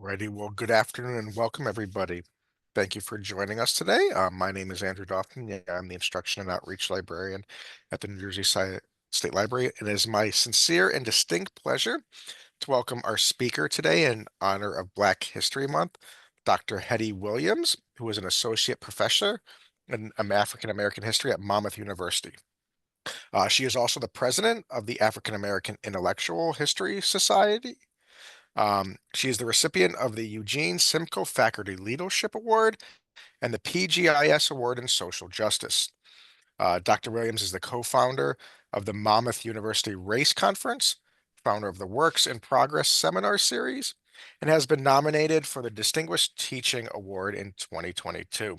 Alrighty, well, good afternoon and welcome everybody. Thank you for joining us today. My name is Andrew Dawson. Yeah, I'm the Instruction and Outreach Librarian at the New Jersey State Library. It is my sincere and distinct pleasure to welcome our speaker today in honor of Black History Month, Dr. Hettie Williams, who is an associate professor in African American history at Monmouth University. She is also the president of the African American Intellectual History Society. She is the recipient of the Eugene Simcoe Faculty Leadership Award and the PGIS Award in Social Justice. Dr. Williams is the co-founder of the Monmouth University Race Conference, founder of the Works in Progress Seminar Series, and has been nominated for the Distinguished Teaching Award in 2022.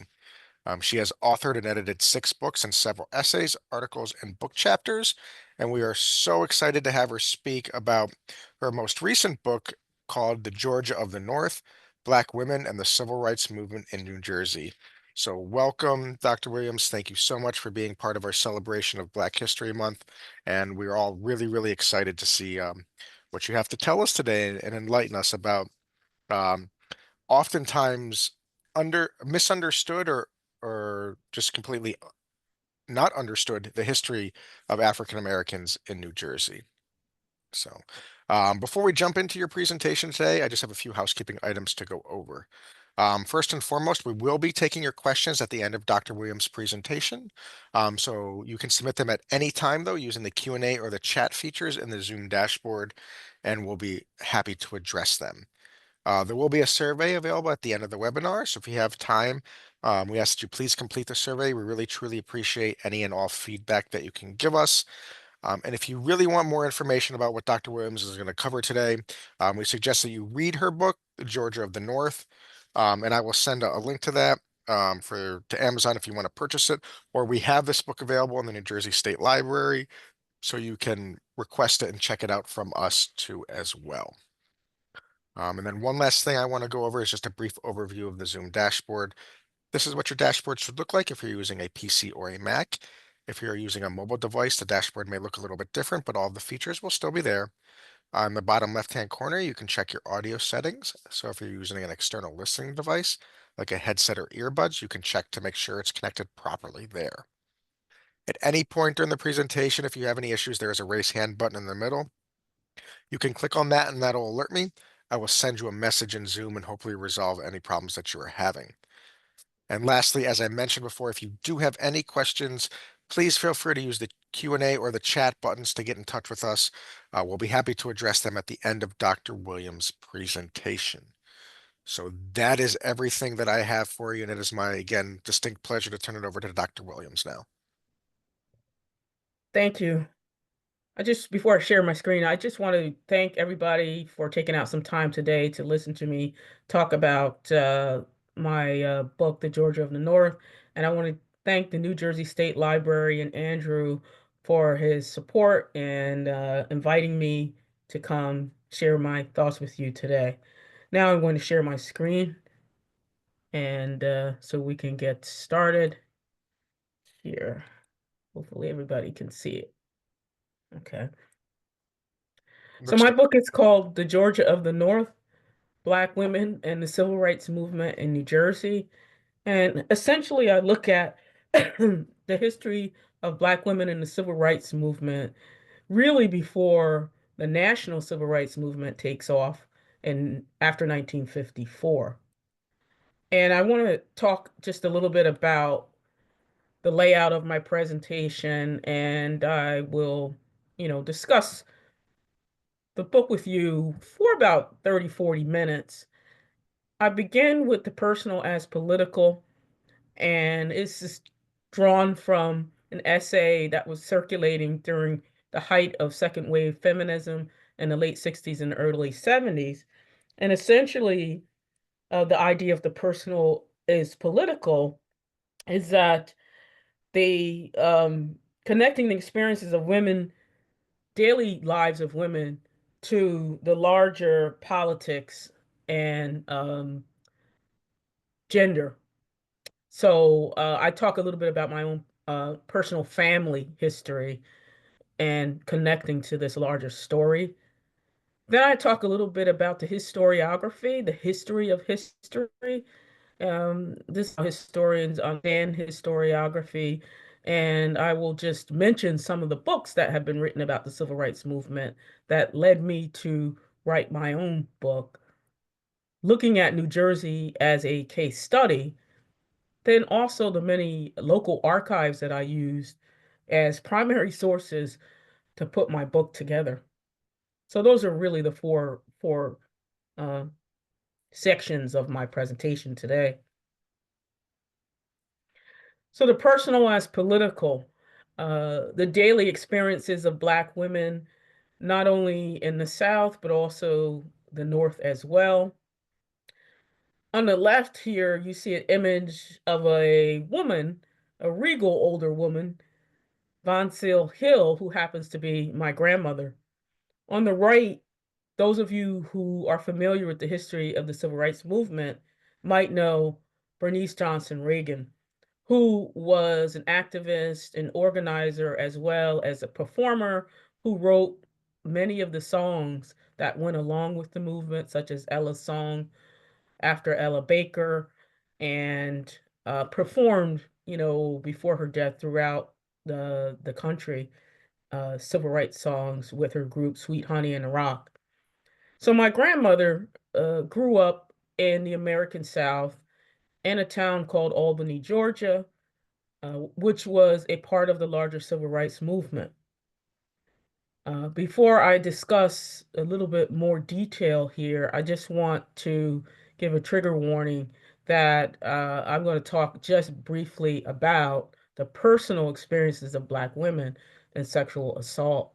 She has authored and edited 6 books and several essays, articles, and book chapters, and we are so excited to have her speak about her most recent book called The Georgia of the North, Black Women and the Civil Rights Movement in New Jersey. So welcome, Dr. Williams. Thank you so much for being part of our celebration of Black History Month, and we're all really, really excited to see what you have to tell us today and enlighten us about um, oftentimes misunderstood or just completely not understood the history of African Americans in New Jersey. So, before we jump into your presentation today, I just have a few housekeeping items to go over. First and foremost, we will be taking your questions at the end of Dr. Williams' presentation. So you can submit them at any time, though, using the Q&A or the chat features in the Zoom dashboard, and we'll be happy to address them. There will be a survey available at the end of the webinar, so if you have time, we ask that you please complete the survey. We really truly appreciate any and all feedback that you can give us. And if you really want more information about what Dr. Williams is going to cover today, we suggest that you read her book, The Georgia of the North, and I will send a link to that to Amazon if you want to purchase it, or we have this book available in the New Jersey State Library, so you can request it and check it out from us too as well. And then one last thing I want to go over is just a brief overview of the Zoom dashboard. This is what your dashboard should look like if you're using a PC or a Mac. If you're using a mobile device, the dashboard may look a little bit different, but all of the features will still be there. On the bottom left-hand corner, you can check your audio settings. So if you're using an external listening device, like a headset or earbuds, you can check to make sure it's connected properly there. At any point during the presentation, if you have any issues, there is a raise hand button in the middle. You can click on that and that'll alert me. I will send you a message in Zoom and hopefully resolve any problems that you are having. And lastly, as I mentioned before, if you do have any questions, please feel free to use the Q&A or the chat buttons to get in touch with us. We'll be happy to address them at the end of Dr. Williams' presentation. So that is everything that I have for you, and it is my, again, distinct pleasure to turn it over to Dr. Williams now. Thank you. Before I share my screen, I just want to thank everybody for taking out some time today to listen to me talk about my book, The Georgia of the North. And I want to thank the New Jersey State Library and Andrew for his support and inviting me to come share my thoughts with you today. Now I'm going to share my screen, and so we can get started here. Hopefully everybody can see it. Okay. So Looks my good. book is called The Georgia of the North, Black Women and the Civil Rights Movement in New Jersey. And essentially, I look at the history of Black women in the Civil Rights Movement really before the National Civil Rights Movement takes off after 1954. And I want to talk just a little bit about the layout of my presentation, and I will, discuss the book with you for about 30, 40 minutes. I begin with the personal as political, and it's just drawn from an essay that was circulating during the height of second wave feminism in the late 60s and early 70s. And essentially, the idea of the personal is political is that the connecting the experiences of women, daily lives of women, to the larger politics and gender. So I talk a little bit about my own personal family history and connecting to this larger story. Then I talk a little bit about the historiography, the history of history. This is how historians understand historiography, and I will just mention some of the books that have been written about the civil rights movement that led me to write my own book, looking at New Jersey as a case study, then also the many local archives that I used as primary sources to put my book together. So those are really the four uh, sections of my presentation today. So the personal as political, the daily experiences of Black women, not only in the South, but also the North as well. On the left here, you see an image of a woman, a regal older woman, Von Seal Hill, who happens to be my grandmother. On the right, those of you who are familiar with the history of the civil rights movement might know Bernice Johnson Reagan, who was an activist and organizer as well as a performer who wrote many of the songs that went along with the movement, such as Ella's song after Ella Baker, and performed, before her death throughout the country, civil rights songs with her group Sweet Honey in the Rock. So my grandmother grew up in the American South in a town called Albany, Georgia, which was a part of the larger civil rights movement. Before I discuss a little bit more detail here, I just want to give a trigger warning that I'm going to talk just briefly about the personal experiences of Black women and sexual assault.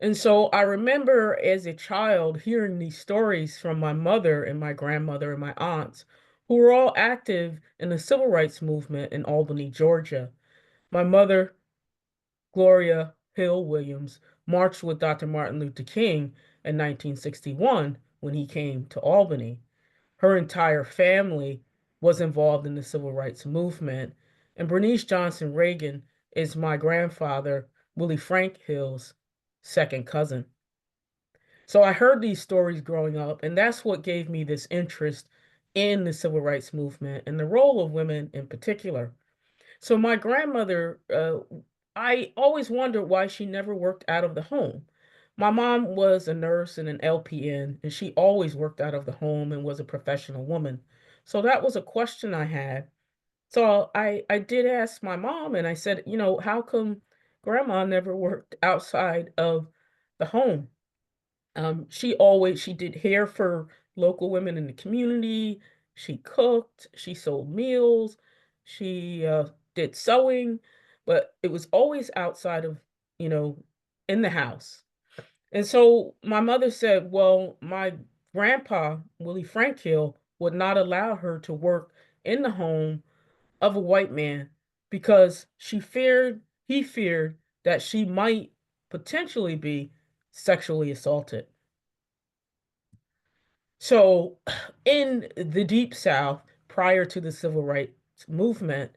And so I remember as a child hearing these stories from my mother and my grandmother and my aunts, who were all active in the civil rights movement in Albany, Georgia. My mother, Gloria Hill Williams, marched with Dr. Martin Luther King in 1961 when he came to Albany. Her entire family was involved in the civil rights movement. And Bernice Johnson Reagan is my grandfather, Willie Frank Hill's second cousin. So I heard these stories growing up, and that's what gave me this interest in the civil rights movement and the role of women in particular. So my grandmother, I always wondered why she never worked out of the home. My mom was a nurse and an LPN, and she always worked out of the home and was a professional woman. So that was a question I had. So I did ask my mom, and I said, how come grandma never worked outside of the home? She did hair for local women in the community. She cooked, she sold meals, she did sewing, but it was always outside of, you know, in the house. And so my mother said, well, my grandpa, Willie Frank Hill, would not allow her to work in the home of a white man because he feared that she might potentially be sexually assaulted. So, in the Deep South, prior to the Civil Rights Movement,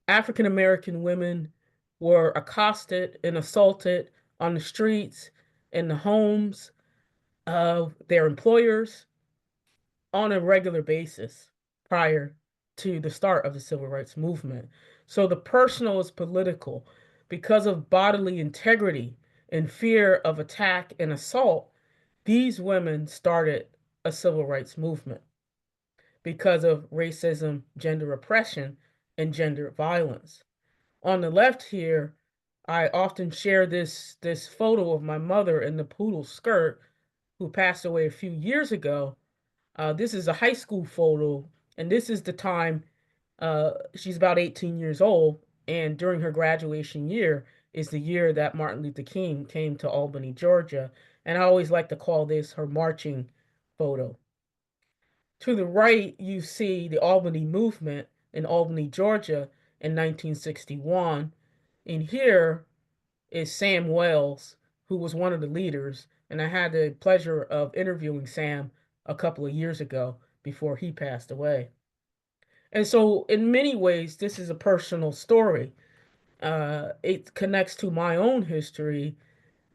African American women were accosted and assaulted on the streets, in the homes of their employers on a regular basis prior to the start of the Civil Rights Movement. So, the personal is political because of bodily integrity and fear of attack and assault. These women started a civil rights movement because of racism, gender oppression, and gender violence. On the left here, I often share this photo of my mother in the poodle skirt, who passed away a few years ago. This is a high school photo, and this is the time she's about 18 years old, and during her graduation year is the year that Martin Luther King came to Albany, Georgia. And I always like to call this her marching photo. To the right, you see the Albany movement in Albany, Georgia in 1961. And here is Sam Wells, who was one of the leaders. And I had the pleasure of interviewing Sam a couple of years ago before he passed away. And so, in many ways, this is a personal story. It connects to my own history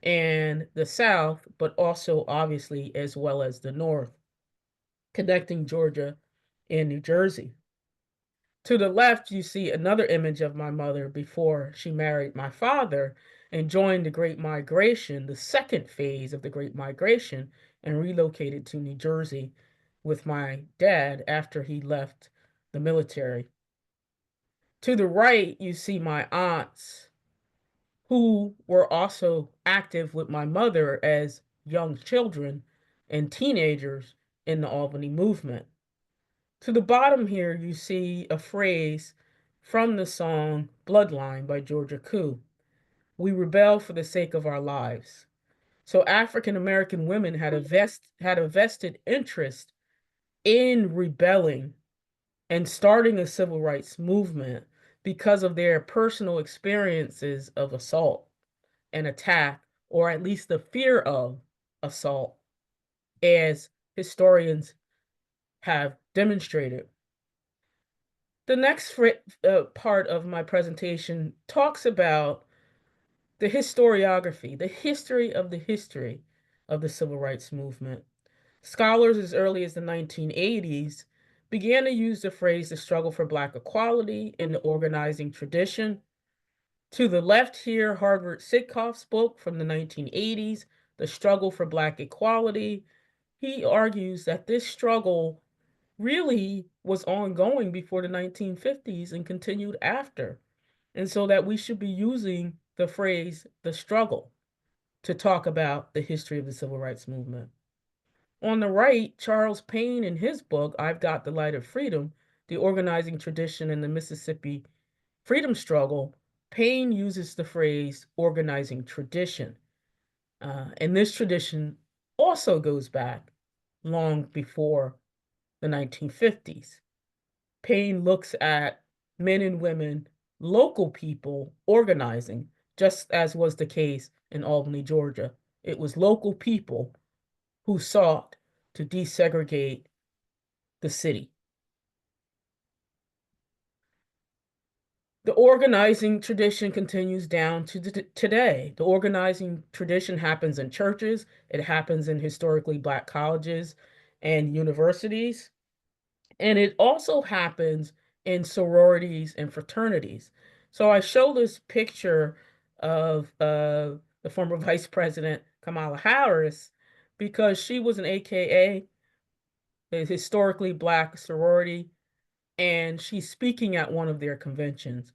and the South, but also obviously as well as the North, connecting Georgia and New Jersey. To the left, you see another image of my mother before she married my father and joined the Great Migration, the second phase of the Great Migration, and relocated to New Jersey with my dad after he left the military. To the right, you see my aunts who were also active with my mother as young children and teenagers in the Albany movement. To the bottom here, you see a phrase from the song Bloodline by Georgia Koo. We rebel for the sake of our lives. So African American women had a vested interest in rebelling and starting a civil rights movement because of their personal experiences of assault and attack, or at least the fear of assault, as historians have demonstrated. The next part of my presentation talks about the historiography, the history of the civil rights movement. Scholars as early as the 1980s began to use the phrase the struggle for Black equality in the organizing tradition. To the left here, Harvard Sitkoff's book from the 1980s, The Struggle for Black Equality. He argues that this struggle really was ongoing before the 1950s and continued after. And so that we should be using the phrase the struggle to talk about the history of the civil rights movement. On the right, Charles Payne, in his book, I've Got the Light of Freedom, The Organizing Tradition in the Mississippi Freedom Struggle, Payne uses the phrase organizing tradition. And this tradition also goes back long before the 1950s. Payne looks at men and women, local people organizing, just as was the case in Albany, Georgia. It was local people who sought to desegregate the city. The organizing tradition continues down to today. The organizing tradition happens in churches, it happens in historically Black colleges and universities, and it also happens in sororities and fraternities. So I show this picture of the former Vice President Kamala Harris because she was an AKA, a historically Black sorority, and she's speaking at one of their conventions.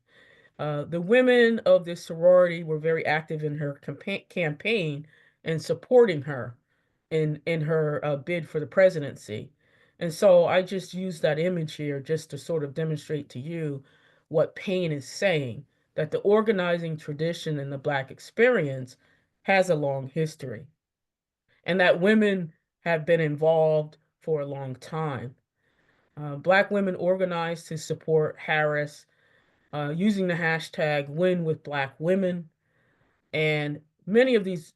The women of this sorority were very active in her campaign and supporting her in her bid for the presidency. And so I just use that image here just to sort of demonstrate to you what Payne is saying, that the organizing tradition in the Black experience has a long history, and that women have been involved for a long time. Black women organized to support Harris using the hashtag Win with Black Women, and many of these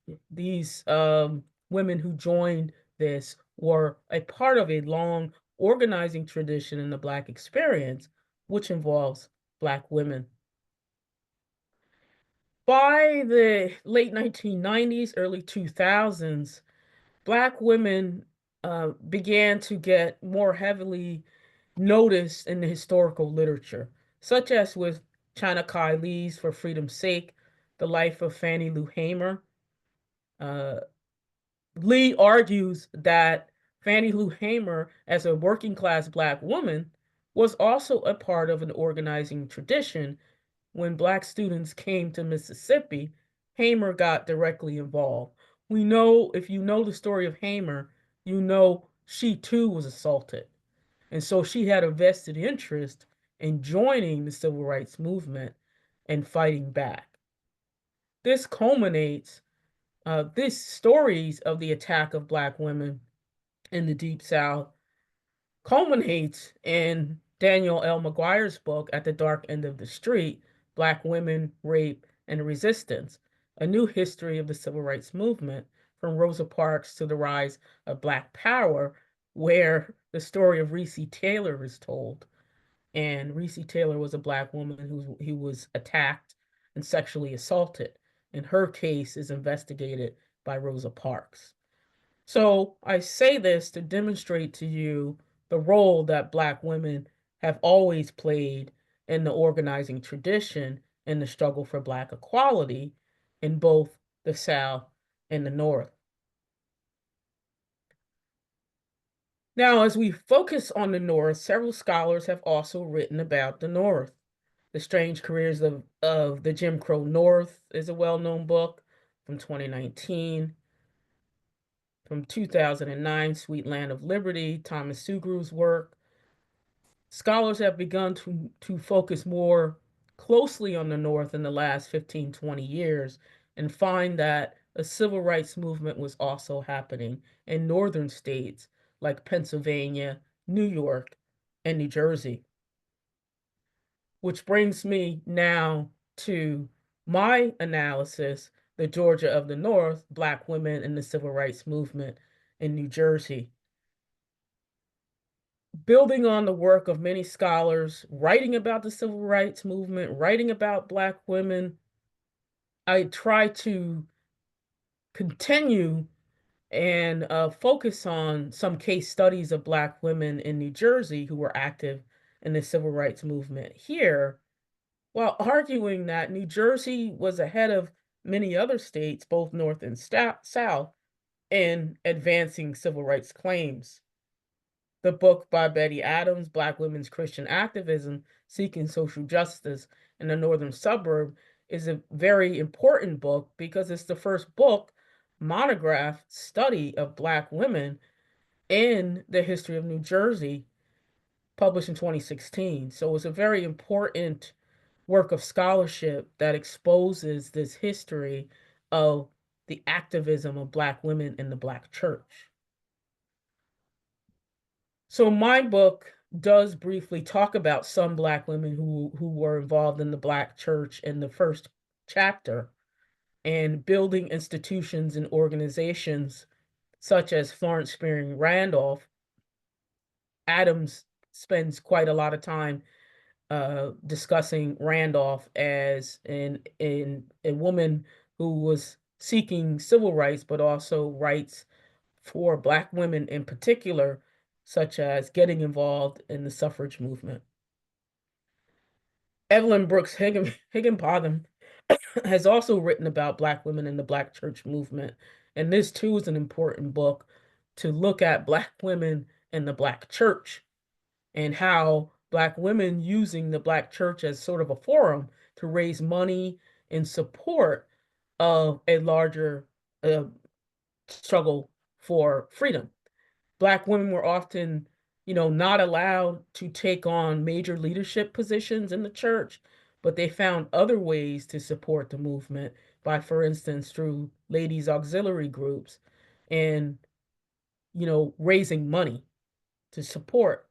women who joined this were a part of a long organizing tradition in the Black experience, which involves Black women. By the late 1990s, early 2000s, Black women began to get more heavily noticed in the historical literature, such as with China Kai Lee's For Freedom's Sake, The Life of Fannie Lou Hamer. Uh, Lee argues that Fannie Lou Hamer, as a working class Black woman, was also a part of an organizing tradition. When Black students came to Mississippi, Hamer got directly involved. We know, if you know the story of Hamer, you know she too was assaulted. And so she had a vested interest in joining the civil rights movement and fighting back. This culminates, these stories of the attack of Black women in the Deep South culminates in Daniel L. McGuire's book, At the Dark End of the Street, Black Women, Rape, and Resistance, a new history of the civil rights movement from Rosa Parks to the rise of Black Power, where the story of Reese Taylor is told. And Reese Taylor was a Black woman who was attacked and sexually assaulted. and her case is investigated by Rosa Parks. So I say this to demonstrate to you the role that Black women have always played in the organizing tradition in the struggle for Black equality in both the South and the North. Now, as we focus on the North, several scholars have also written about the North. The Strange Careers of the Jim Crow North is a well-known book from 2019. From 2009, Sweet Land of Liberty, Thomas Sugrew's work. Scholars have begun to focus more closely on the North in the last 15, 20 years and find that a civil rights movement was also happening in northern states like Pennsylvania, New York, and New Jersey. Which brings me now to my analysis, the Georgia of the North, Black women in the civil rights movement in New Jersey. Building on the work of many scholars, writing about the civil rights movement, writing about Black women, I try to continue and focus on some case studies of Black women in New Jersey who were active in the civil rights movement here, while arguing that New Jersey was ahead of many other states, both North and South, in advancing civil rights claims. The book by Betty Adams, Black Women's Christian Activism, Seeking Social Justice in the Northern Suburb, is a very important book because it's the first book monograph study of Black women in the history of New Jersey, published in 2016. So it's a very important work of scholarship that exposes this history of the activism of Black women in the Black church. So my book does briefly talk about some Black women who were involved in the Black church in the first chapter and building institutions and organizations such as Florence Spearing Randolph. Adams spends quite a lot of time discussing Randolph as in a woman who was seeking civil rights, but also rights for Black women in particular, such as getting involved in the suffrage movement. Evelyn Brooks Higginbotham has also written about Black women in the Black church movement, and this too is an important book to look at Black women in the Black church and how Black women using the Black church as sort of a forum to raise money in support of a larger uh, struggle for freedom. Black women were often, not allowed to take on major leadership positions in the church, but they found other ways to support the movement by, for instance, through ladies' auxiliary groups and, raising money to support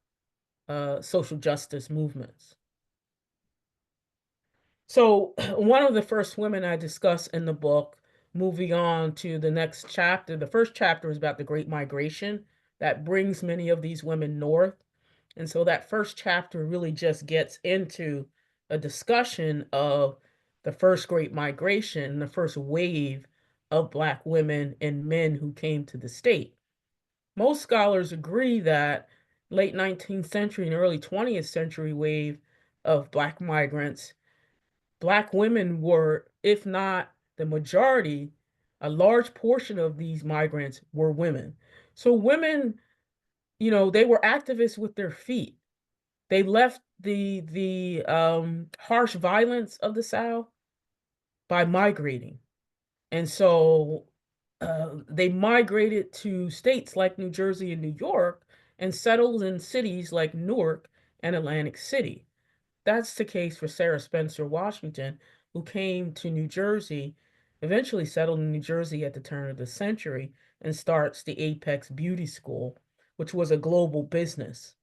social justice movements. So, one of the first women I discuss in the book, moving on to the next chapter, the first chapter is about the Great Migration that brings many of these women north. And so that first chapter really just gets into a discussion of the first Great Migration, the first wave of Black women and men who came to the state. Most scholars agree that late 19th century and early 20th century wave of Black migrants, Black women were, if not the majority, a large portion of these migrants were women. So women, they were activists with their feet. They left the harsh violence of the South by migrating. And so they migrated to states like New Jersey and New York and settled in cities like Newark and Atlantic City. That's the case for Sarah Spencer Washington, who came to New Jersey, eventually settled in New Jersey at the turn of the century, and starts the Apex Beauty School, which was a global business.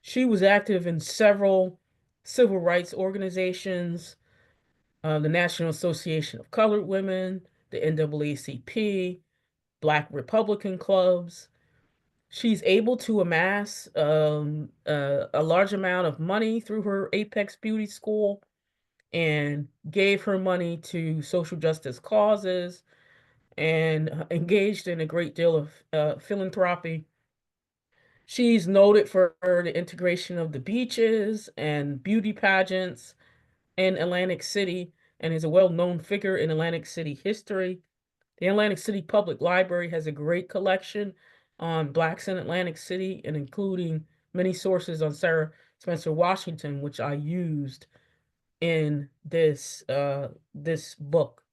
She was active in several civil rights organizations, the National Association of Colored Women, the NAACP, Black Republican clubs. She's able to amass a large amount of money through her Apex Beauty School and gave her money to social justice causes and engaged in a great deal of philanthropy. She's noted for the integration of the beaches and beauty pageants in Atlantic City and is a well-known figure in Atlantic City history. The Atlantic City Public Library has a great collection on Blacks in Atlantic City and including many sources on Sarah Spencer Washington, which I used in this book.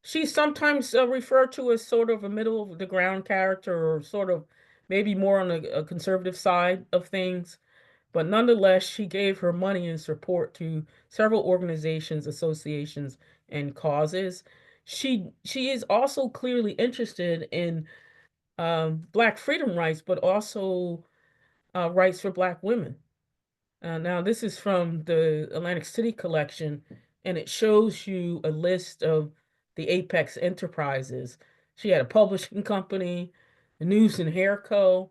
She's sometimes referred to as sort of a middle of the ground character or sort of maybe more on a conservative side of things. But nonetheless, she gave her money and support to several organizations, associations, and causes. She is also clearly interested in Black freedom rights, but also rights for Black women. Now, this is from the Atlantic City collection, and it shows you a list of the Apex enterprises. She had a publishing company, the News and Hair Co.,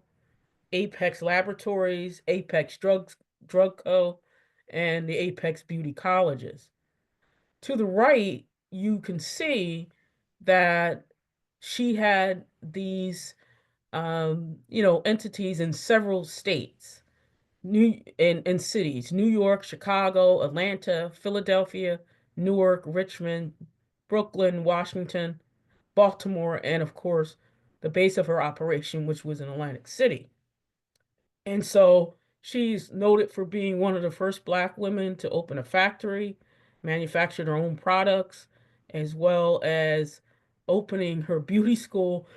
Apex Laboratories, Apex Drug Co., and the Apex Beauty Colleges. To the right, you can see that she had these, entities in several states, in cities: New York, Chicago, Atlanta, Philadelphia, Newark, Richmond, Brooklyn, Washington, Baltimore, and of course, the base of her operation, which was in Atlantic City. And so she's noted for being one of the first Black women to open a factory, manufacture her own products, as well as opening her beauty school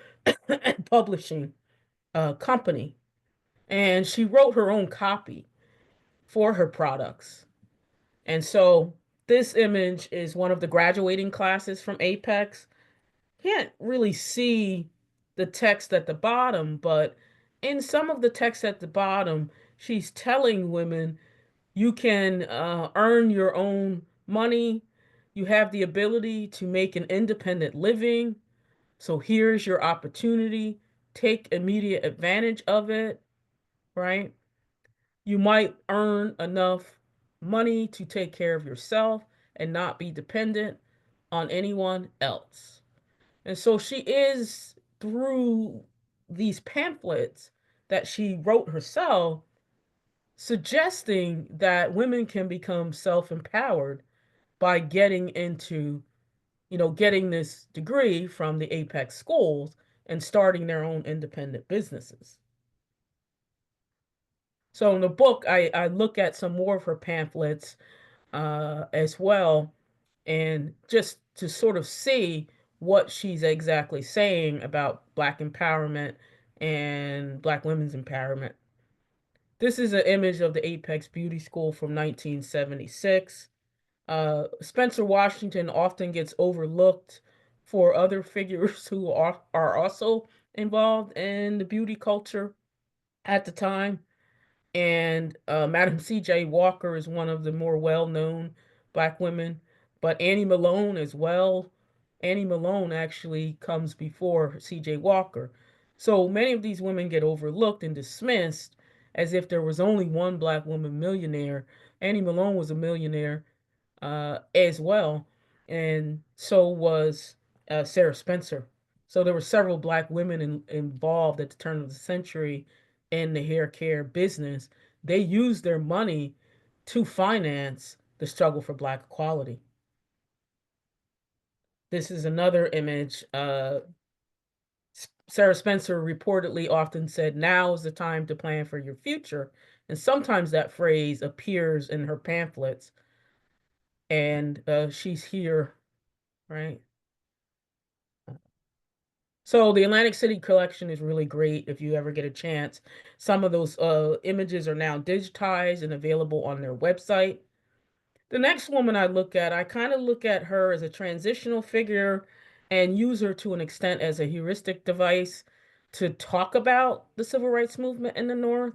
and publishing company. And she wrote her own copy for her products. And so this image is one of the graduating classes from Apex. Can't really see the text at the bottom, but in some of the text at the bottom, she's telling women you can earn your own money. You have the ability to make an independent living. So here's your opportunity. Take immediate advantage of it, right? You might earn enough money to take care of yourself and not be dependent on anyone else. And so she is, through these pamphlets that she wrote herself, suggesting that women can become self-empowered by getting this degree from the Apex schools and starting their own independent businesses. So in the book, I look at some more of her pamphlets as well, and just to sort of see what she's exactly saying about Black empowerment and Black women's empowerment. This is an image of the Apex Beauty School from 1976. Spencer Washington often gets overlooked for other figures who are also involved in the beauty culture at the time. And Madam C.J. Walker is one of the more well-known Black women, but Annie Malone as well. Annie Malone actually comes before C.J. Walker. So many of these women get overlooked and dismissed as if there was only one Black woman millionaire. Annie Malone was a millionaire as well, and so was Sarah Spencer. So there were several Black women involved at the turn of the century in the hair care business. They used their money to finance the struggle for Black equality. This is another image. Sarah Spencer reportedly often said, "Now is the time to plan for your future." And sometimes that phrase appears in her pamphlets, and she's here, right? So the Atlantic City collection is really great if you ever get a chance. Some of those images are now digitized and available on their website. The next woman I look at, I kind of look at her as a transitional figure and use her to an extent as a heuristic device to talk about the civil rights movement in the North.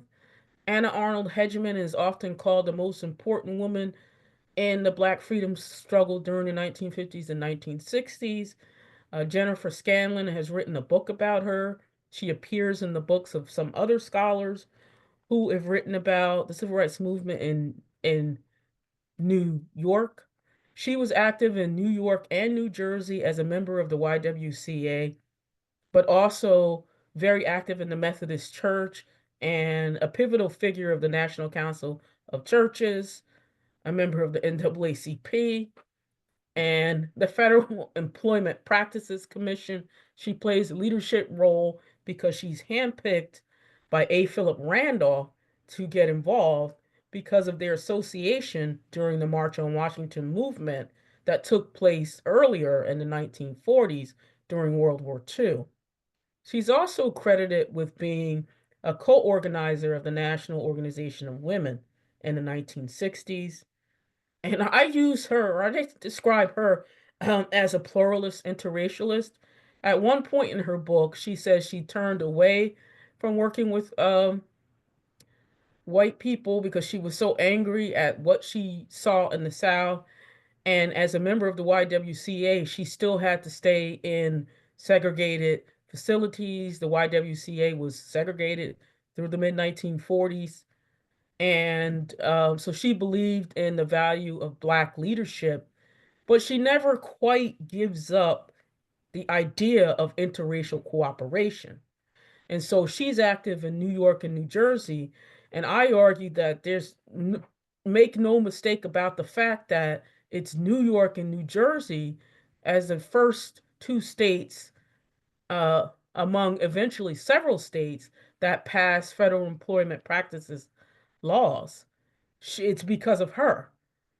Anna Arnold Hedgeman is often called the most important woman in the Black freedom struggle during the 1950s and 1960s. Jennifer Scanlon has written a book about her. She appears in the books of some other scholars who have written about the civil rights movement in New York. She was active in New York and New Jersey as a member of the YWCA, but also very active in the Methodist Church and a pivotal figure of the National Council of Churches, a member of the NAACP, and the Federal Employment Practices Commission. She plays a leadership role because she's handpicked by A. Philip Randolph to get involved because of their association during the March on Washington movement that took place earlier in the 1940s during World War II. She's also credited with being a co-organizer of the National Organization of Women in the 1960s. And I use her, or I describe her as a pluralist interracialist. At one point in her book, she says she turned away from working with white people because she was so angry at what she saw in the South. And as a member of the YWCA, she still had to stay in segregated facilities. The YWCA was segregated through the mid 1940s. And so she believed in the value of Black leadership, but she never quite gives up the idea of interracial cooperation. And so she's active in New York and New Jersey. And I argue that make no mistake about the fact that it's New York and New Jersey as the first two states among eventually several states that pass federal employment practices laws. It's because of her.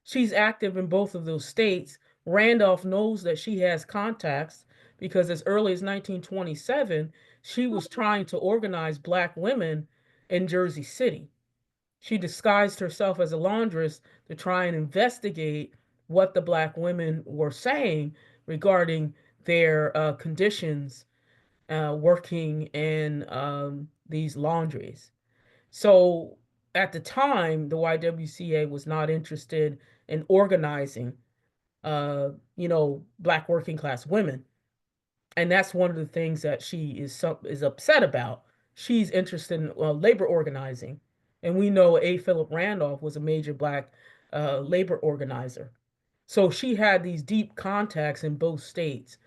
She's active in both of those states. Randolph knows that she has contacts because as early as 1927, she was trying to organize Black women in Jersey City. She disguised herself as a laundress to try and investigate what the Black women were saying regarding their conditions working in these laundries. So at the time, the YWCA was not interested in organizing, Black working class women, and that's one of the things that she is upset about. She's interested in labor organizing, and we know A. Philip Randolph was a major Black labor organizer. So she had these deep contacts in both states.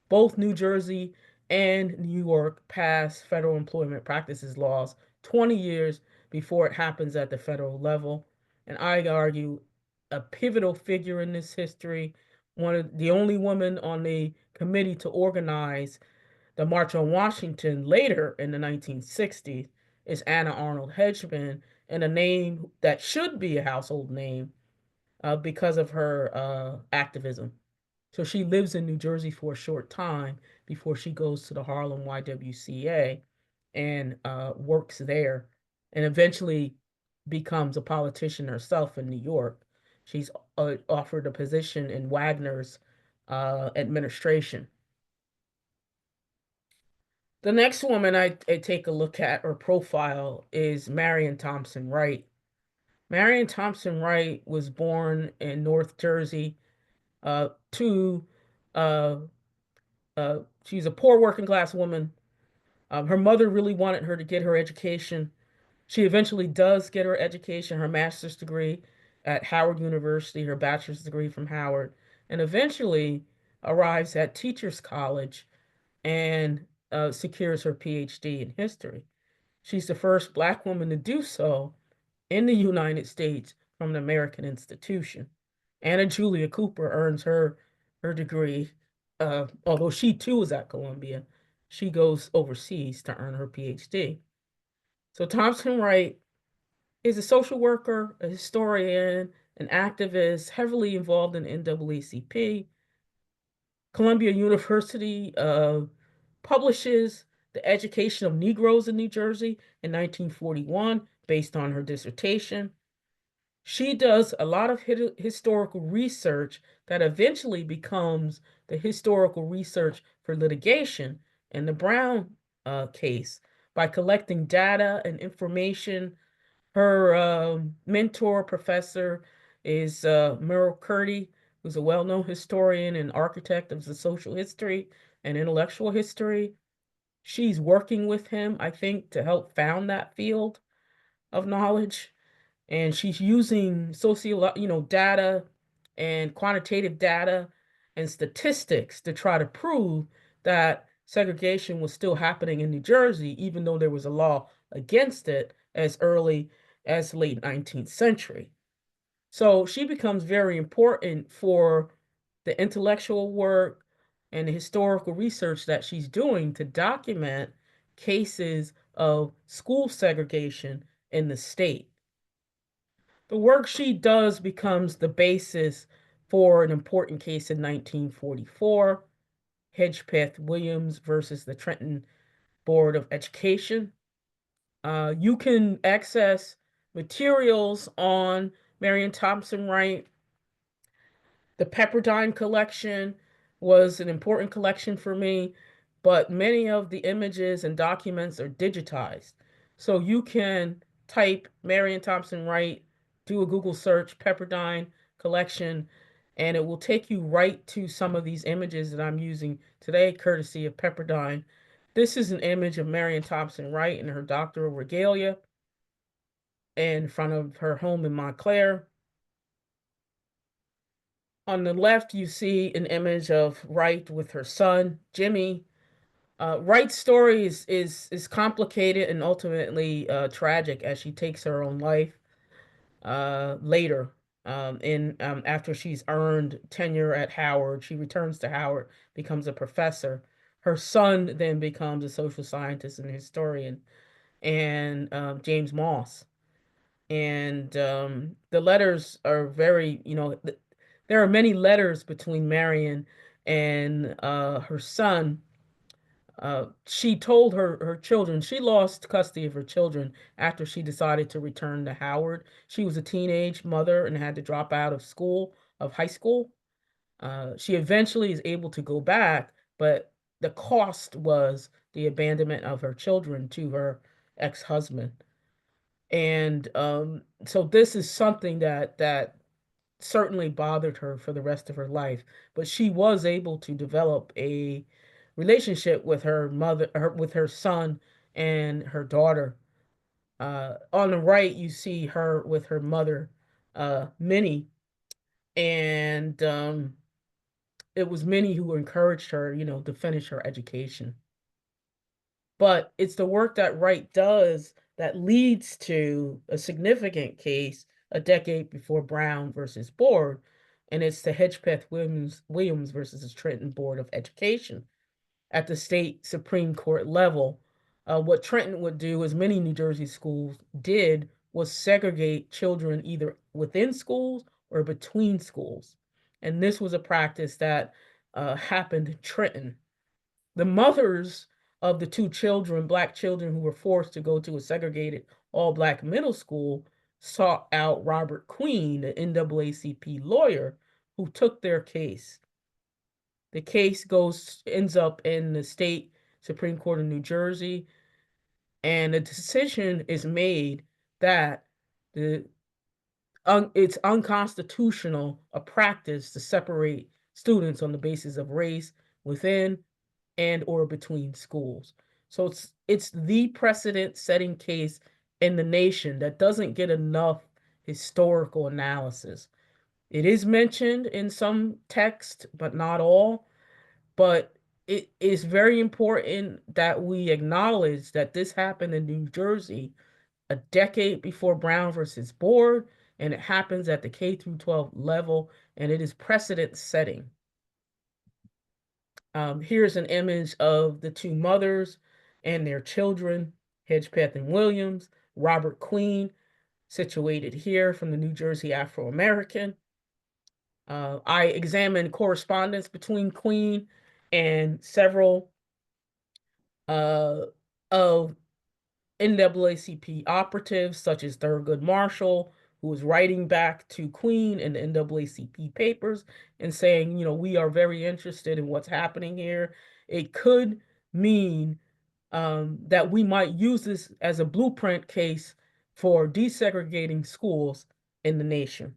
Both New Jersey and New York passed federal employment practices laws 20 years before it happens at the federal level. And I argue a pivotal figure in this history, one of the only woman on the committee to organize the March on Washington later in the 1960s, is Anna Arnold Hedgeman, and a name that should be a household name because of her activism. So she lives in New Jersey for a short time before she goes to the Harlem YWCA and works there and eventually becomes a politician herself in New York. She's offered a position in Wagner's administration. The next woman I take a look at or profile is Marion Thompson Wright. Marion Thompson Wright was born in North Jersey to uh, she's a poor working class woman. Her mother really wanted her to get her education. She eventually does get her education, her master's degree at Howard University, her bachelor's degree from Howard, and eventually arrives at Teachers College and secures her PhD in history. She's the first Black woman to do so in the United States from an American institution. Anna Julia Cooper earns her degree, although she too was at Columbia. She goes overseas to earn her PhD. So Thompson Wright is a social worker, a historian, an activist, heavily involved in NAACP. Columbia University publishes The Education of Negroes in New Jersey in 1941, based on her dissertation. She does a lot of historical research that eventually becomes the historical research for litigation in the Brown case by collecting data and information. Her mentor professor is Merle Curdy, who's a well-known historian and architect of the social history and intellectual history. She's working with him, I think, to help found that field of knowledge. and she's using data and quantitative data and statistics to try to prove that segregation was still happening in New Jersey, even though there was a law against it as early as late 19th century. So she becomes very important for the intellectual work and the historical research that she's doing to document cases of school segregation in the state. The work she does becomes the basis for an important case in 1944, Hedgepeth Williams versus the Trenton Board of Education. You can access materials on Marion Thompson Wright. The Pepperdine collection was an important collection for me, but many of the images and documents are digitized. So you can type Marion Thompson Wright, do a Google search, Pepperdine collection, and it will take you right to some of these images that I'm using today, courtesy of Pepperdine. This is an image of Marion Thompson Wright in her doctoral regalia in front of her home in Montclair. On the left, you see an image of Wright with her son, Jimmy. Wright's story is complicated and ultimately tragic as she takes her own life later. In After she's earned tenure at Howard, she returns to Howard, becomes a professor. Her son then becomes a social scientist and historian, and James Moss. And the letters are very, there are many letters between Marion and her son. She told her children, she lost custody of her children after she decided to return to Howard. She was a teenage mother and had to drop out of high school. She eventually is able to go back, but the cost was the abandonment of her children to her ex-husband. And so this is something that certainly bothered her for the rest of her life. But she was able to develop a relationship with with her son and her daughter. On the right, you see her with her mother, Minnie, and it was Minnie who encouraged her, to finish her education. But it's the work that Wright does that leads to a significant case a decade before Brown versus Board, and it's the Williams versus the Trenton Board of Education at the state Supreme Court level. What Trenton would do, as many New Jersey schools did, was segregate children either within schools or between schools. And this was a practice that happened in Trenton. The mothers of the two children, black children who were forced to go to a segregated all black middle school, sought out Robert Queen, an NAACP lawyer, who took their case. The case ends up in the state Supreme Court of New Jersey, and a decision is made that the it's unconstitutional a practice to separate students on the basis of race within and or between schools. So it's the precedent setting case in the nation that doesn't get enough historical analysis. It is mentioned in some text, but not all. But it is very important that we acknowledge that this happened in New Jersey a decade before Brown versus Board, and it happens at the K through 12 level, and it is precedent setting. Here's an image of the two mothers and their children, Hedgepeth and Williams, Robert Queen, situated here from the New Jersey Afro-American. I examined correspondence between Queen and several of NAACP operatives, such as Thurgood Marshall, who was writing back to Queen in the NAACP papers and saying, we are very interested in what's happening here. It could mean that we might use this as a blueprint case for desegregating schools in the nation.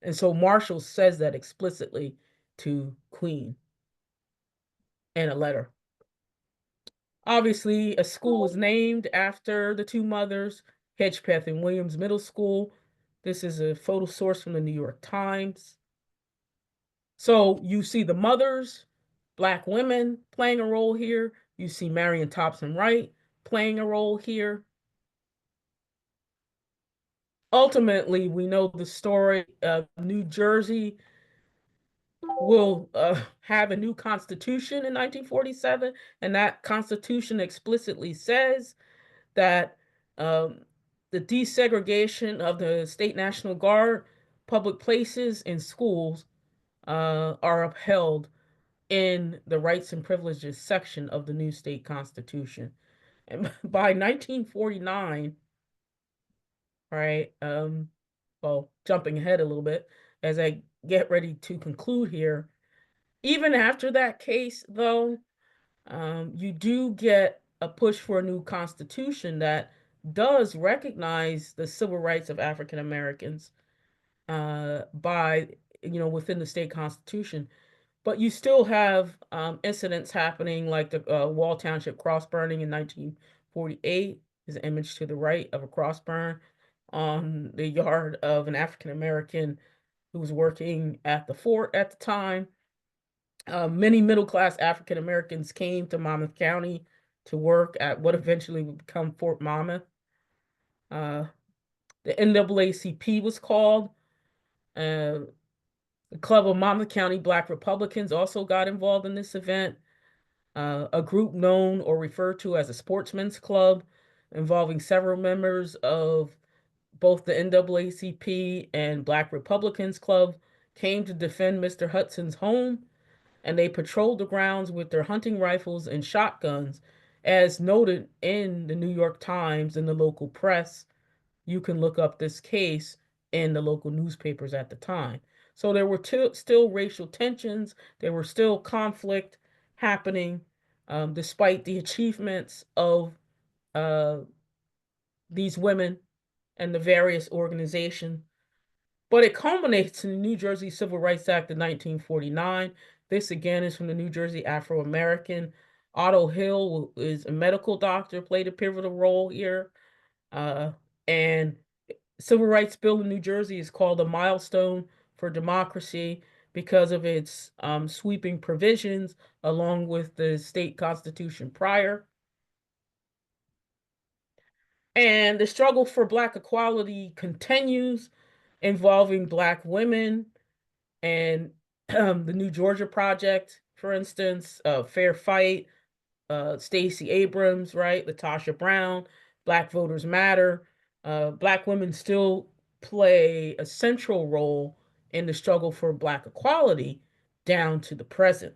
And so Marshall says that explicitly to Queen in a letter. Obviously, a school was named after the two mothers, Hedgepeth and Williams Middle School. This is a photo source from the New York Times. So you see the mothers, Black women playing a role here. You see Marion Thompson Wright playing a role here. Ultimately, we know the story of New Jersey will have a new constitution in 1947, and that constitution explicitly says that um, the desegregation of the state National Guard, public places, and schools are upheld in the rights and privileges section of the new state constitution. And by 1949, right, well, jumping ahead a little bit as I get ready to conclude here, even after that case, though, you do get a push for a new constitution that does recognize the civil rights of African Americans by, within the state constitution. But you still have incidents happening like the Wall Township cross burning in 1948 is an image to the right of a cross burn on the yard of an African American who was working at the fort at the time. Many middle class African Americans came to Monmouth County to work at what eventually would become Fort Monmouth. Uh, the NAACP was called. Uh, the Club of Monmouth County Black Republicans also got involved in this event. A group known or referred to as a sportsmen's club involving several members of both the NAACP and Black Republicans Club came to defend Mr. Hudson's home, and they patrolled the grounds with their hunting rifles and shotguns, as noted in the New York Times and the local press. You can look up this case in the local newspapers at the time. So there were still racial tensions, there were still conflict happening, despite the achievements of uh, these women and the various organizations. But it culminates in the New Jersey Civil Rights Act of 1949. This again is from the New Jersey Afro American. Otto Hill is a medical doctor, played a pivotal role here. And Civil Rights Bill in New Jersey is called a milestone for democracy because of its sweeping provisions along with the state constitution prior. And the struggle for Black equality continues, involving Black women and the New Georgia Project, for instance, Fair Fight, Stacey Abrams, right, Latasha Brown, Black Voters Matter. Black women still play a central role in the struggle for Black equality down to the present.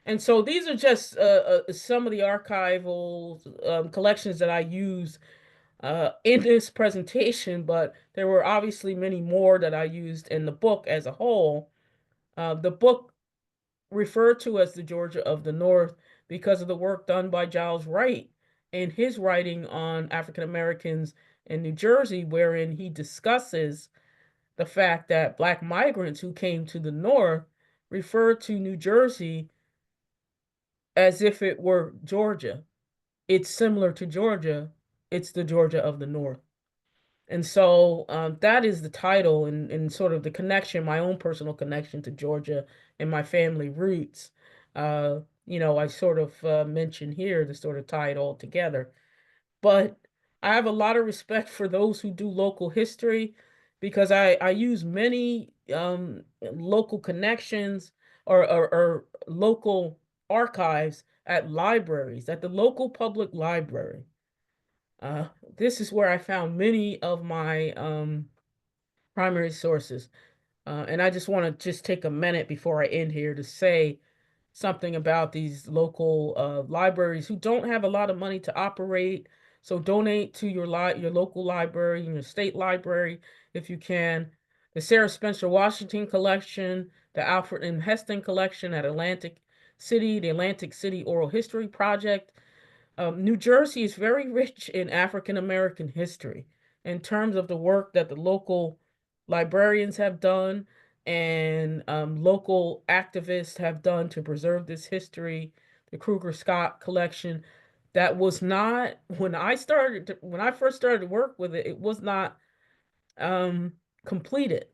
And so these are just some of the archival collections that I use in this presentation, but there were obviously many more that I used in the book as a whole. The book referred to as the Georgia of the North because of the work done by Giles Wright in his writing on African Americans in New Jersey, wherein he discusses the fact that Black migrants who came to the North referred to New Jersey as if it were Georgia. It's similar to Georgia, it's the Georgia of the North. And so that is the title and sort of the connection, my own personal connection to Georgia and my family roots. I sort of mention here to sort of tie it all together. But I have a lot of respect for those who do local history because I use many local connections or local archives at libraries, at the local public library. Uh, this is where I found many of my primary sources. And I just want to just take a minute before I end here to say something about these local libraries who don't have a lot of money to operate. So donate to your local library and your state library if you can. The Sarah Spencer Washington collection, the Alfred M. Heston collection at Atlantic City, the Atlantic City Oral History Project. New Jersey is very rich in African American history in terms of the work that the local librarians have done and local activists have done to preserve this history. The Kruger Scott collection, that was not when I first started to work with it, it was not um completed,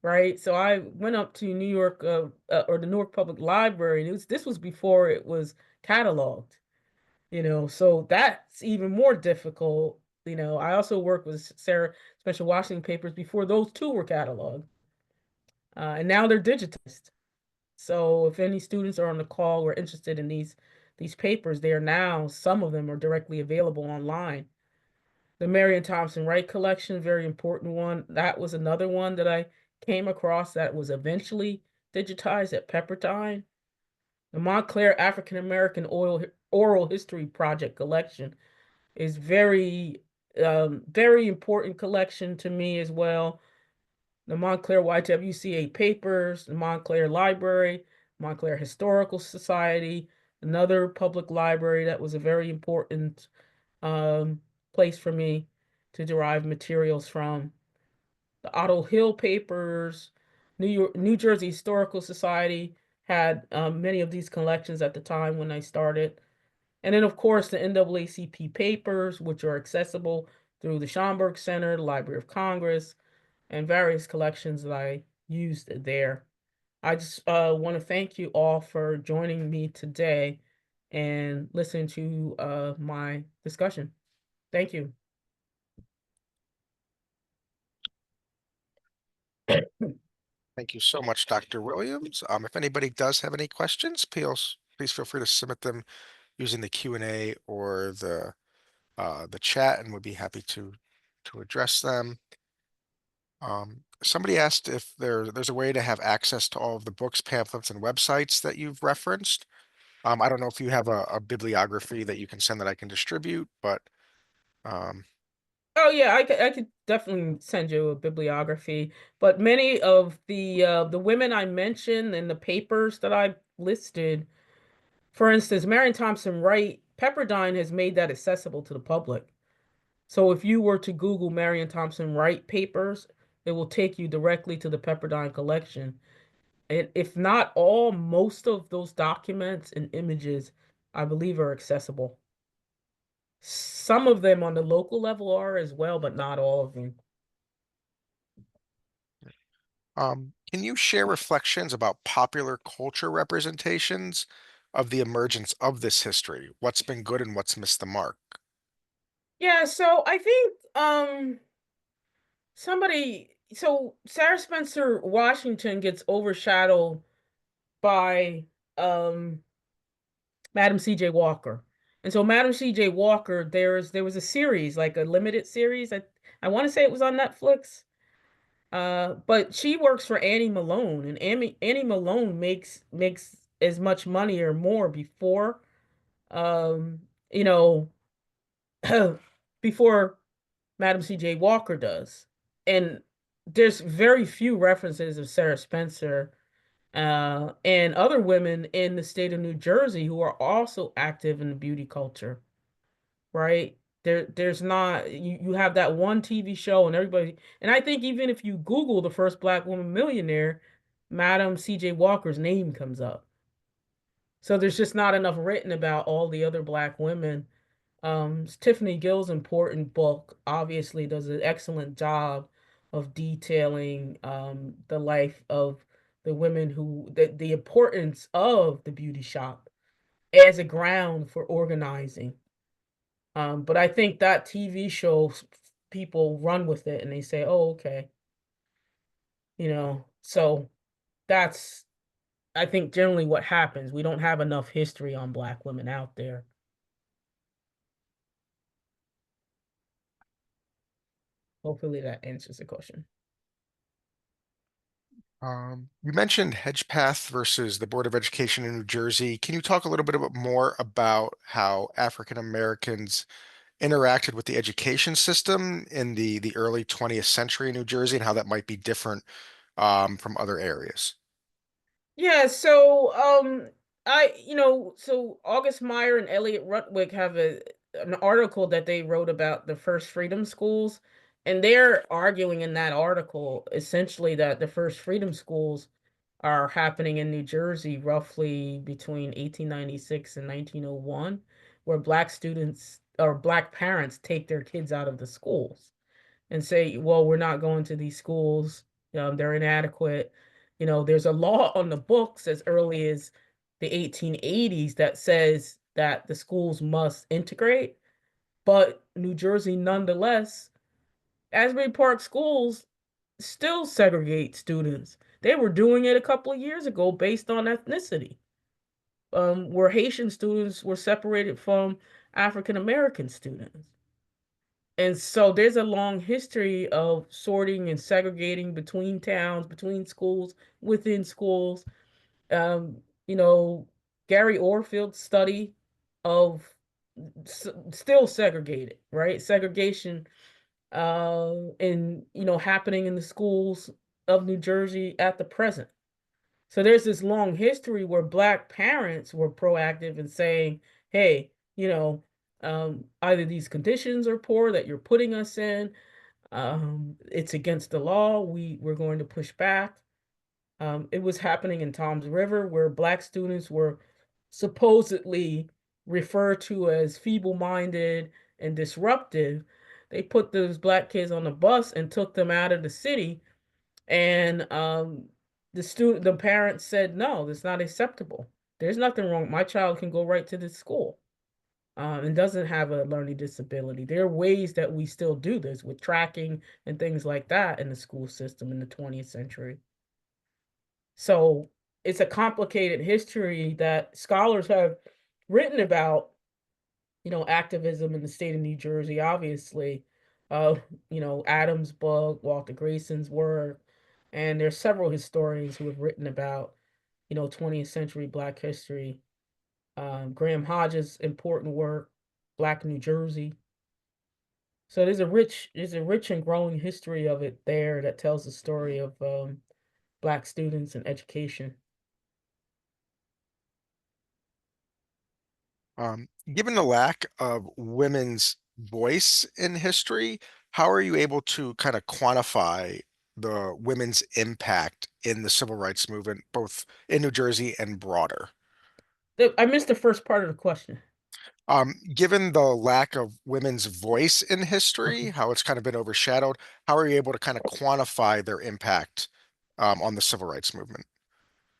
right? So I went up to New York or the Newark Public Library, and this was before it was cataloged, so that's even more difficult. I also worked with Sarah Special Washington papers before those two were cataloged, and now they're digitized. So if any students are on the call or interested in these papers, they are now, some of them are directly available online. The Marion Thompson Wright collection, very important one. That was another one that I came across that was eventually digitized at Pepperdine. The Montclair African American Oral History Project collection is very important collection to me as well. The Montclair YWCA papers, the Montclair Library, Montclair Historical Society, another public library that was a very important um, place for me to derive materials from. The Otto Hill papers, New Jersey Historical Society had many of these collections at the time when I started. And then, of course, the NAACP papers, which are accessible through the Schomburg Center, the Library of Congress, and various collections that I used there. I just want to thank you all for joining me today and listening to my discussion. Thank you. Thank you so much, Dr. Williams. If anybody does have any questions, please feel free to submit them using the Q&A or the chat, and we'd be happy to address them. Somebody asked if there's a way to have access to all of the books, pamphlets, and websites that you've referenced. I don't know if you have a bibliography that you can send that I can distribute, but um, Oh yeah, I could definitely send you a bibliography. But many of the women I mentioned in the papers that I listed, for instance, Marion Thompson Wright, Pepperdine has made that accessible to the public. So if you were to Google Marion Thompson Wright papers, it will take you directly to the Pepperdine collection. And if not all, most of those documents and images, I believe, are accessible. Some of them on the local level are as well, but not all of them. can you share reflections about popular culture representations of the emergence of this history? What's been good and what's missed the mark? Yeah, so I think Sarah Spencer Washington gets overshadowed by um Madam C.J. Walker. And so Madam C.J. Walker, there was a series, like a limited series. I want to say it was on Netflix. But she works for Annie Malone, and Annie Malone makes as much money or more before um, you know, before Madam C.J. Walker does. And there's very few references of Sarah Spencer and other women in the state of New Jersey who are also active in the beauty culture, right? There's not you have that one TV show and everybody, and I think even if you Google the first Black woman millionaire, Madam C.J. Walker's name comes up. So there's just not enough written about all the other Black women. Tiffany Gill's important book obviously does an excellent job of detailing the life of the women the importance of the beauty shop as a ground for organizing. But I think that TV show, people run with it and they say, oh, okay. So that's, I think, generally what happens. We don't have enough history on Black women out there. Hopefully that answers the question. You mentioned Hedgepath versus the Board of Education in New Jersey. Can you talk a little bit more about how African Americans interacted with the education system in the early 20th century in New Jersey and how that might be different from other areas? Yeah, so August Meyer and Elliot Rutwick have an article that they wrote about the first freedom schools, and they're arguing in that article essentially that the first freedom schools are happening in New Jersey roughly between 1896 and 1901, where black students or black parents take their kids out of the schools and say, well, we're not going to these schools. They're inadequate. There's a law on the books as early as the 1880s that says that the schools must integrate, but New Jersey, nonetheless, Asbury Park schools still segregate students. They were doing it a couple of years ago based on ethnicity, where Haitian students were separated from African American students. And so there's a long history of sorting and segregating between towns, between schools, within schools. Um, you know, Gary Orfield's study of still segregated, right? Segregation happening in the schools of New Jersey at the present. So there's this long history where black parents were proactive in saying, hey, either these conditions are poor that you're putting us in, it's against the law, we're going to push back. It was happening in Tom's River where black students were supposedly referred to as feeble-minded and disruptive. They put those black kids on the bus and took them out of the city, and the parents said, no, that's not acceptable. There's nothing wrong. My child can go right to this school, and doesn't have a learning disability. There are ways that we still do this with tracking and things like that in the school system in the 20th century. So it's a complicated history that scholars have written about, activism in the state of New Jersey, obviously. Uh, Adams' book, Walter Grayson's work, and there's several historians who have written about, 20th century Black history. Graham Hodges' important work, Black New Jersey. So there's a rich and growing history of it there that tells the story of Black students and education. Given the lack of women's voice in history, how are you able to kind of quantify the women's impact in the civil rights movement, both in New Jersey and broader? I missed the first part of the question. Given the lack of women's voice in history, Okay. how it's kind of been overshadowed, how are you able to kind of quantify their impact on the civil rights movement?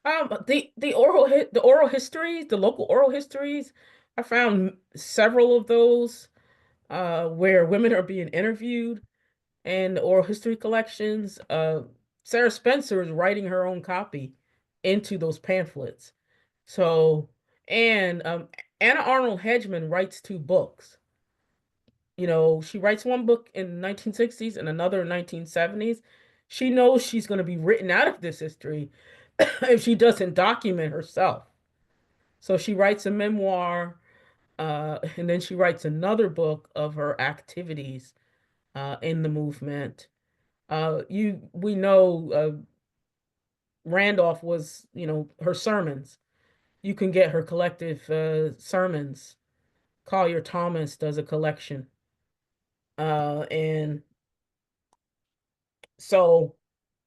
The oral histories, the local oral histories, I found several of those where women are being interviewed and the oral history collections. Sarah Spencer is writing her own copy into those pamphlets. So, and Anna Arnold Hedgeman writes two books. She writes one book in the 1960s and another in 1970s. She knows she's going to be written out of this history if she doesn't document herself. So she writes a memoir, and then she writes another book of her activities in the movement. We know Randolph was, her sermons. You can get her collective sermons. Collier Thomas does a collection, and so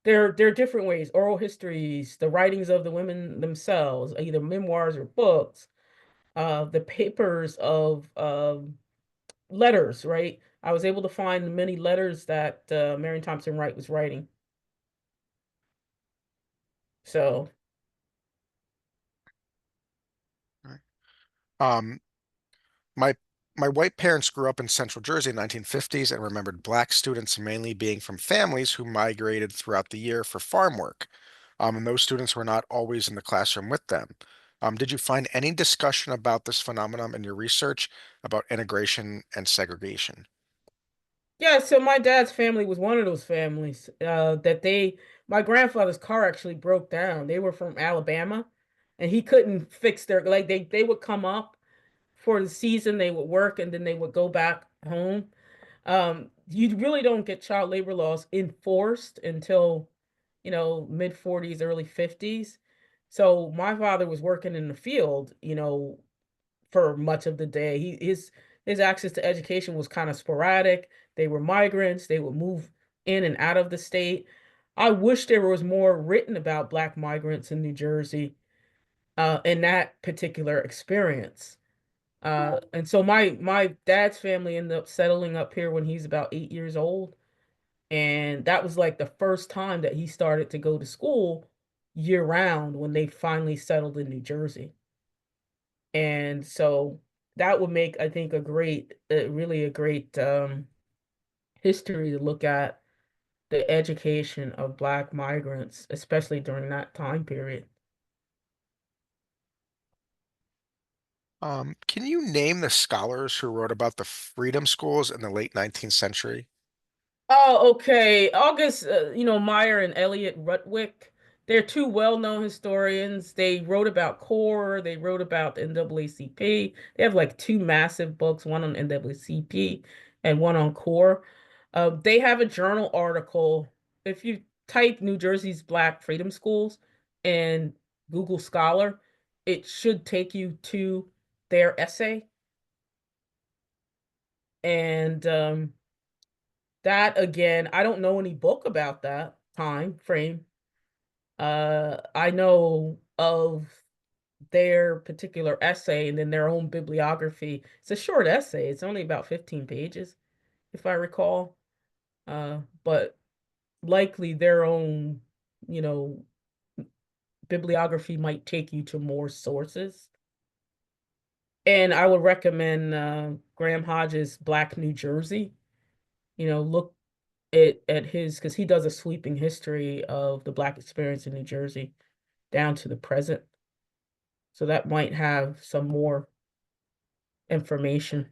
there are different ways. Oral histories, the writings of the women themselves, either memoirs or books, the papers of letters, right? I was able to find many letters that Marion Thompson Wright was writing. So, Right. Um, My my white parents grew up in Central Jersey in the 1950s and remembered black students mainly being from families who migrated throughout the year for farm work. And those students were not always in the classroom with them. Did you find any discussion about this phenomenon in your research about integration and segregation? yeah, so my dad's family was one of those families my grandfather's car actually broke down. They were from Alabama, and he couldn't fix like they would come up for the season, they would work, and then they would go back home. You really don't get child labor laws enforced until, mid 40s, early 50s. So my father was working in the field, for much of the day. His access to education was kind of sporadic. They were migrants. They would move in and out of the state. I wish there was more written about Black migrants in New Jersey, in that particular experience. And so my dad's family ended up settling up here when he's about 8 years old. And that was like the first time that he started to go to school year round when they finally settled in New Jersey. And so that would make, I think, really a great history to look at the education of Black migrants, especially during that time period. Can you name the scholars who wrote about the freedom schools in the late 19th century? Oh, okay. August, Meyer and Elliot Rutwick. They're two well-known historians. They wrote about CORE. They wrote about the NAACP. They have like two massive books, one on NAACP and one on CORE. They have a journal article. If you type New Jersey's Black Freedom Schools and Google Scholar, it should take you to their essay. And that again, I don't know any book about that time frame. I know of their particular essay and then their own bibliography. It's a short essay. It's only about 15 pages, if I recall. But likely their own, you know, bibliography might take you to more sources. And I would recommend Graham Hodges' Black New Jersey. Look at his, because he does a sweeping history of the Black experience in New Jersey down to the present. So that might have some more information.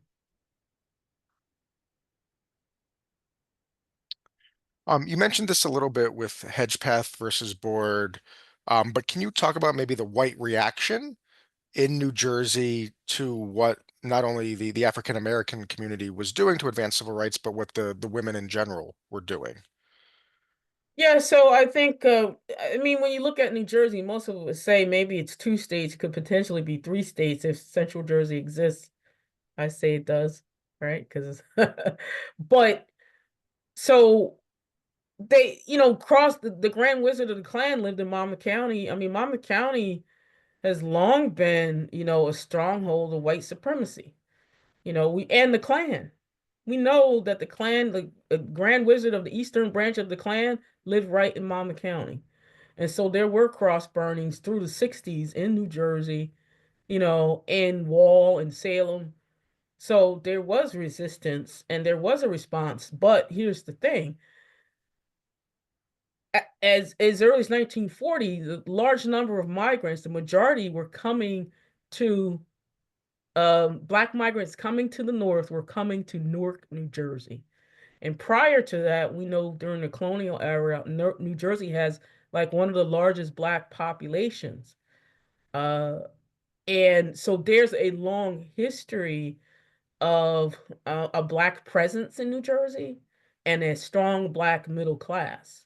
You mentioned this a little bit with Hedgepath versus Board, but can you talk about maybe the white reaction in New Jersey to what not only the African American community was doing to advance civil rights, but what the women in general were doing? Yeah, so I think, I mean, when you look at New Jersey, most of it would say maybe it's two states, could potentially be three states if Central Jersey exists. I say it does, right? Because, but so they, crossed the Grand Wizard of the Clan lived in Monmouth County. I mean, Monmouth County has long been, a stronghold of white supremacy. We and the Klan. We know that the Klan, the Grand Wizard of the Eastern branch of the Klan, lived right in Monmouth County. And so there were cross burnings through the 60s in New Jersey, in Wall and Salem. So there was resistance and there was a response. But here's the thing. As early as 1940, the large number of migrants, the majority were coming to Black migrants coming to the north were coming to Newark, New Jersey. And prior to that, we know during the colonial era, New Jersey has like one of the largest Black populations. Uh, and so there's a long history of a Black presence in New Jersey and a strong Black middle class.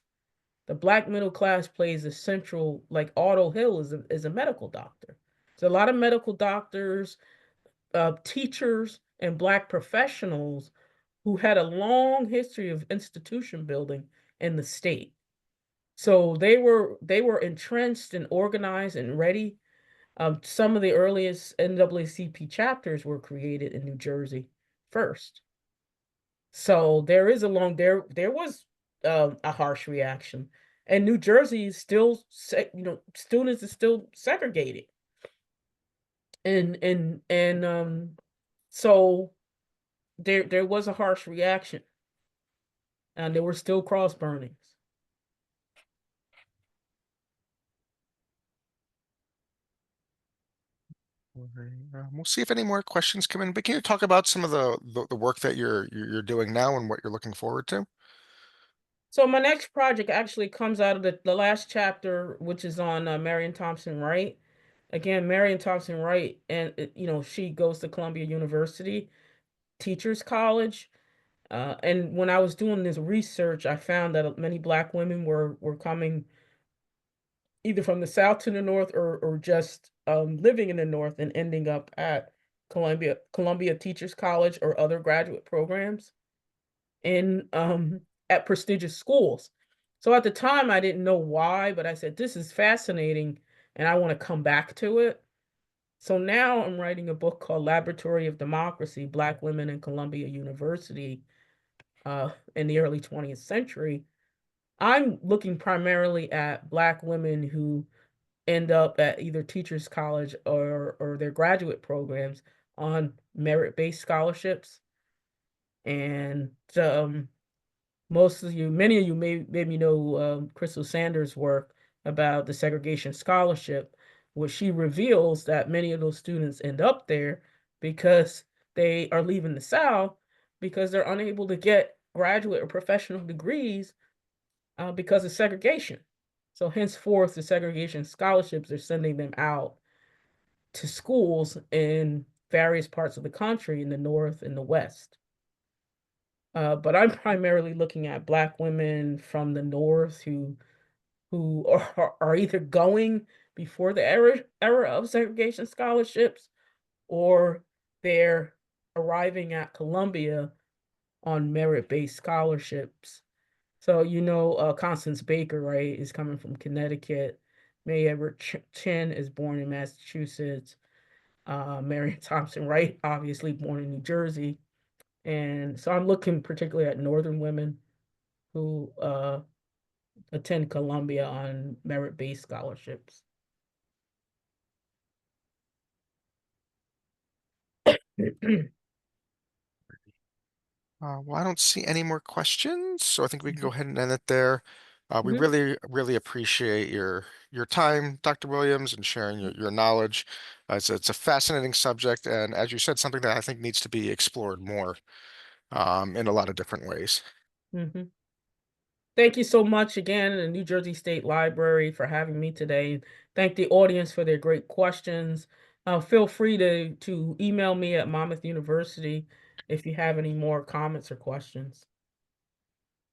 The Black middle class plays a central, like Otto Hill is a medical doctor. So a lot of medical doctors, teachers, and Black professionals who had a long history of institution building in the state. So they were entrenched and organized and ready. Some of the earliest NAACP chapters were created in New Jersey first. So there was a harsh reaction, and New Jersey is still students are still segregated, and so there was a harsh reaction, and there were still cross burnings. All right. We'll see if any more questions come in, but can you talk about some of the work that you're doing now and what you're looking forward to? So my next project actually comes out of the last chapter, which is on Marion Thompson Wright. Again, Marion Thompson Wright, and she goes to Columbia University Teachers College. And when I was doing this research, I found that many Black women were coming either from the South to the North or just living in the North and ending up at Columbia Teachers College or other graduate programs in at prestigious schools. So at the time, I didn't know why, but I said, this is fascinating and I want to come back to it. So now I'm writing a book called Laboratory of Democracy, Black Women in Columbia University in the early 20th century. I'm looking primarily at Black women who end up at either teachers college or their graduate programs on merit-based scholarships. And most of you, many of you may maybe know Crystal Sanders' work about the segregation scholarship, where she reveals that many of those students end up there because they are leaving the South because they're unable to get graduate or professional degrees because of segregation. So henceforth, the segregation scholarships are sending them out to schools in various parts of the country in the North and the West. But I'm primarily looking at Black women from the North who are either going before the era of segregation scholarships, or they're arriving at Columbia on merit-based scholarships. So, Constance Baker, right, is coming from Connecticut. May Everett Chin is born in Massachusetts. Marion Thompson Wright, obviously born in New Jersey. And so I'm looking particularly at Northern women who attend Columbia on merit-based scholarships. Well, I don't see any more questions, so I think we can go ahead and end it there. We Mhm. really appreciate your time, Dr. Williams, and sharing your knowledge. It's a fascinating subject, and as you said, something that I think needs to be explored more in a lot of different ways. Mhm. Thank you so much again, the New Jersey State Library, for having me today. Thank the audience for their great questions. Feel free to email me at Monmouth University if you have any more comments or questions.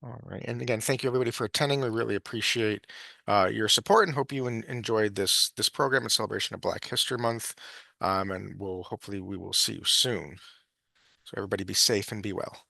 All right, and again, thank you everybody for attending. We really appreciate your support and hope you enjoyed this program in celebration of Black History Month. And we will see you soon. So everybody be safe and be well.